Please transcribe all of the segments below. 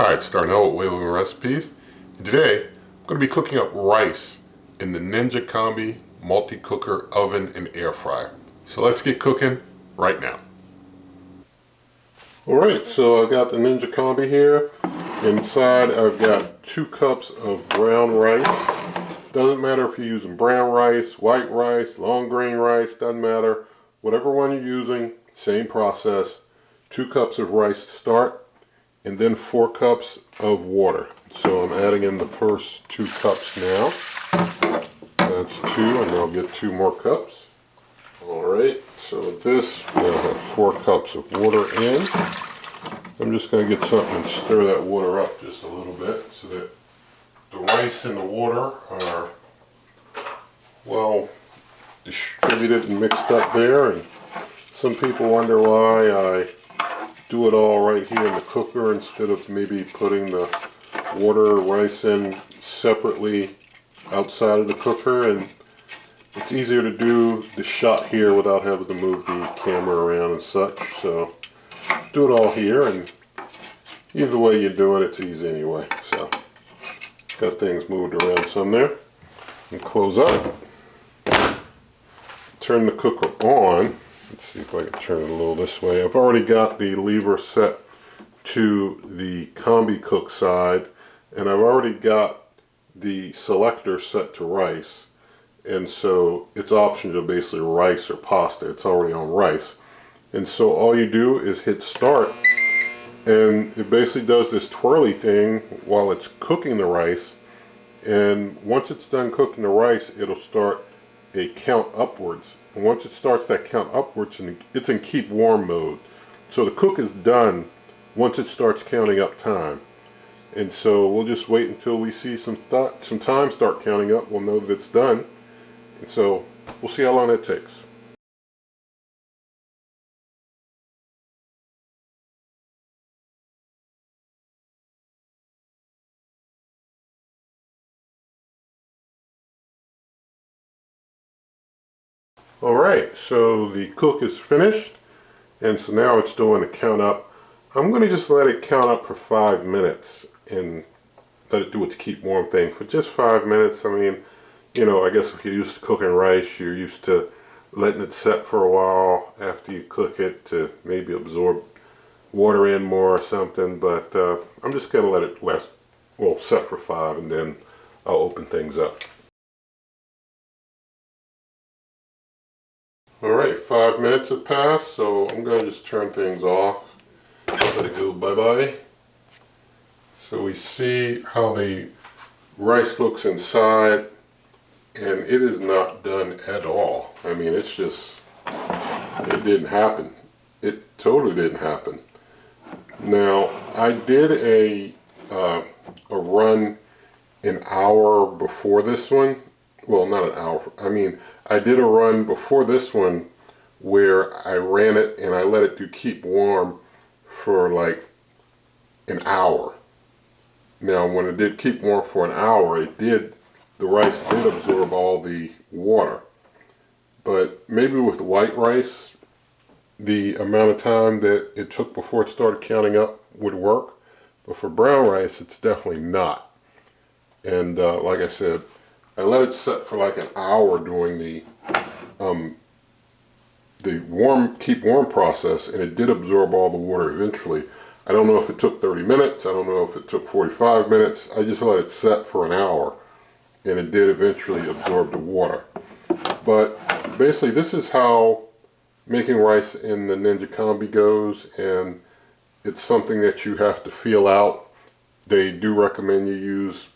Hi, it's Darnell with Wailing Recipes. And today, I'm going to be cooking up rice in the Ninja Combi Multicooker oven and air fryer. So let's get cooking right now. Alright, so I've got the Ninja Combi here. Inside I've got 2 cups of brown rice. Doesn't matter if you're using brown rice, white rice, long grain rice, doesn't matter. Whatever one you're using, same process. 2 cups of rice to start. And then 4 cups of water. So I'm adding in the first 2 cups now. That's 2, and I'll get 2 more cups. Alright, so with this, we'll have 4 cups of water in. I'm just going to get something and stir that water up just a little bit so that the rice and the water are well distributed and mixed up there. And some people wonder why I do it all right here in the cooker instead of maybe putting the water or rice in separately outside of the cooker. And it's easier to do the shot here without having to move the camera around and such. So do it all here, and either way you do it, it's easy anyway. So got things moved around some there. And close up. Turn the cooker on. Let's see if I can turn it a little this way. I've already got the lever set to the Combi Cook side, and I've already got the selector set to rice, and so it's optional to basically rice or pasta. It's already on rice, and so all you do is hit start, and it basically does this twirly thing while it's cooking the rice, and once it's done cooking the rice, it'll start a count upwards. And once it starts that count upwards, and it's in keep warm mode. So the cook is done once it starts counting up time. And so we'll just wait until we see some time start counting up. We'll know that it's done. And so we'll see how long that takes. Alright, so the cook is finished, and so now it's doing the count up. I'm going to just let it count up for 5 minutes and let it do its keep warm thing for just 5 minutes. I mean, you know, I guess if you're used to cooking rice, you're used to letting it set for a while after you cook it to maybe absorb water in more or something, but I'm just going to let it set for 5, and then I'll open things up. Alright, 5 minutes have passed, so I'm going to just turn things off. Let it go bye-bye. So we see how the rice looks inside, and it is not done at all. I mean, it's just, it didn't happen. It totally didn't happen. Now, I did a run an hour before this one. Well, not an hour. I mean, I did a run before this one where I ran it and I let it do keep warm for like an hour. Now, when it did keep warm for an hour, the rice did absorb all the water. But maybe with the white rice, the amount of time that it took before it started counting up would work. But for brown rice, it's definitely not. And like I said, I let it set for like an hour during the keep warm process, and it did absorb all the water eventually. I don't know if it took 30 minutes, I don't know if it took 45 minutes, I just let it set for an hour, and it did eventually absorb the water. But basically this is how making rice in the Ninja Combi goes, and it's something that you have to feel out. They do recommend you use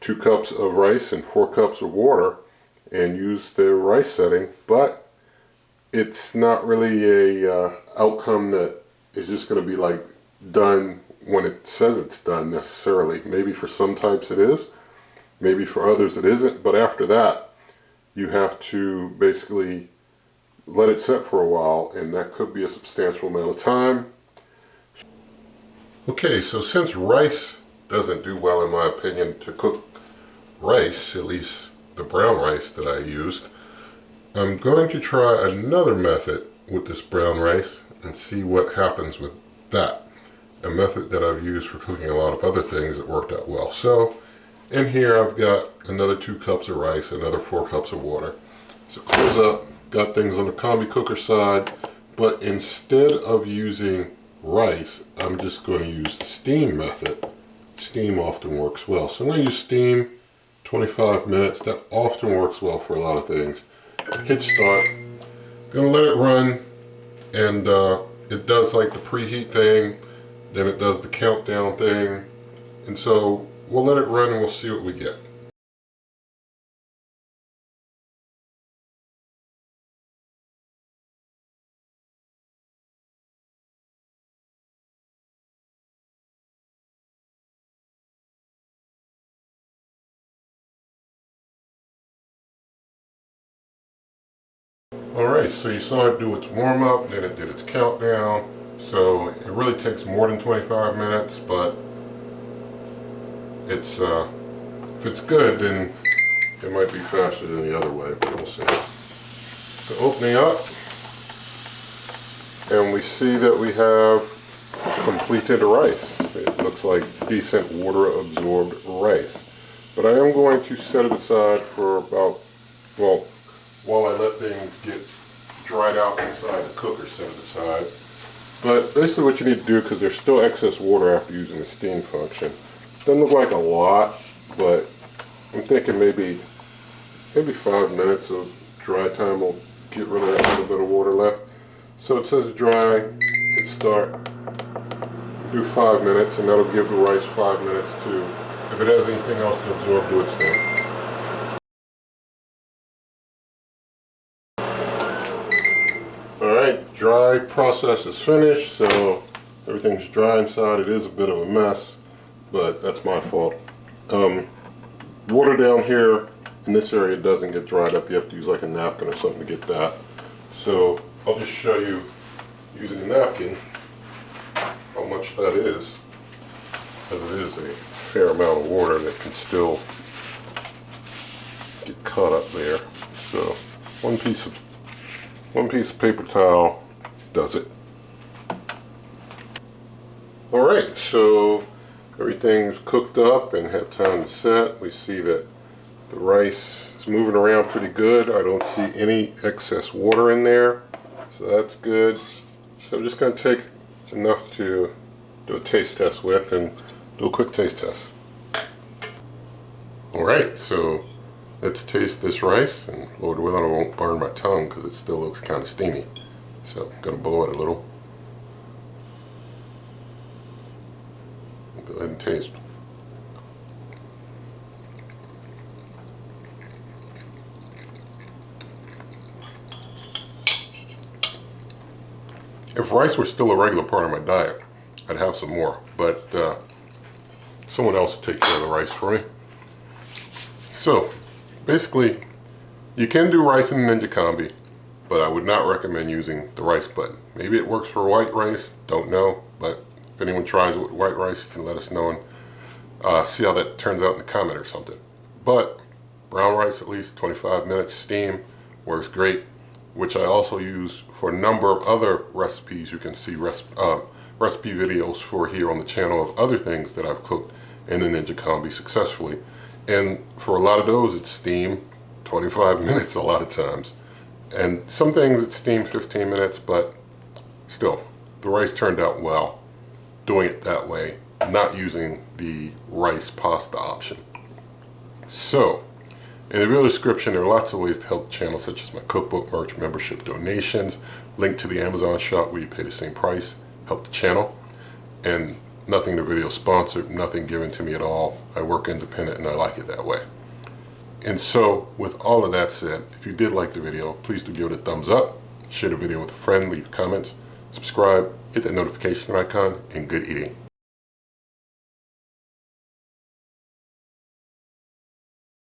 2 cups of rice and 4 cups of water and use the rice setting, but it's not really a outcome that is just going to be like done when it says it's done necessarily. Maybe for some types it is, maybe for others it isn't, but after that you have to basically let it set for a while, and that could be a substantial amount of time. Okay, so since rice doesn't do well, in my opinion, to cook rice, at least the brown rice that I used, I'm going to try another method with this brown rice and see what happens with that. a method that I've used for cooking a lot of other things that worked out well. So in here I've got another 2 cups of rice, another 4 cups of water. So close up, got things on the combi cooker side, but instead of using rice, I'm just going to use the steam method. Steam often works well. So I'm going to use steam, 25 minutes. That often works well for a lot of things. Hit start. Gonna let it run, and it does like the preheat thing, then it does the countdown thing, and so we'll let it run and we'll see what we get. Alright, so you saw it do its warm up, then it did its countdown. So it really takes more than 25 minutes, but it's if it's good, then it might be faster than the other way, but we'll see. So opening up, and we see that we have completed rice. It looks like decent water absorbed rice. But I am going to set it aside for about, well, while I let things get dried out inside the cooker, set it aside. But basically what you need to do, because there's still excess water after using the steam function, doesn't look like a lot, but I'm thinking maybe 5 minutes of dry time will get rid of that little bit of water left. So it says dry, hit start, do 5 minutes, and that'll give the rice 5 minutes to, if it has anything else to absorb, do its thing. Alright, dry process is finished, so everything's dry inside. It is a bit of a mess, but that's my fault. Water down here in this area doesn't get dried up. You have to use like a napkin or something to get that. So I'll just show you using a napkin how much that is, because it is a fair amount of water that can still get caught up there. So one piece of paper towel does it. Alright, so everything's cooked up and had time to set. We see that the rice is moving around pretty good. I don't see any excess water in there, so that's good. So I'm just going to take enough to do a taste test with and do a quick taste test. Alright, so let's taste this rice, and Lord willing I won't burn my tongue because it still looks kind of steamy. So I'm going to blow it a little. Go ahead and taste. If rice were still a regular part of my diet, I'd have some more, but someone else will take care of the rice for me. So basically, you can do rice in the Ninja Combi, but I would not recommend using the rice button. Maybe it works for white rice, don't know, but if anyone tries it with white rice, you can let us know and see how that turns out in the comment or something. But brown rice, at least 25 minutes steam, works great, which I also use for a number of other recipes. You can see recipe videos for here on the channel of other things that I've cooked in the Ninja Combi successfully. And for a lot of those, it's steam 25 minutes a lot of times. And some things it's steam 15 minutes, but still, the rice turned out well doing it that way, not using the rice pasta option. So, in the video description, there are lots of ways to help the channel, such as my cookbook, merch, membership, donations, link to the Amazon shop where you pay the same price, help the channel, and nothing in the video sponsored, nothing given to me at all. I work independent and I like it that way. And so, with all of that said, if you did like the video, please do give it a thumbs up, share the video with a friend, leave comments, subscribe, hit that notification icon, and good eating.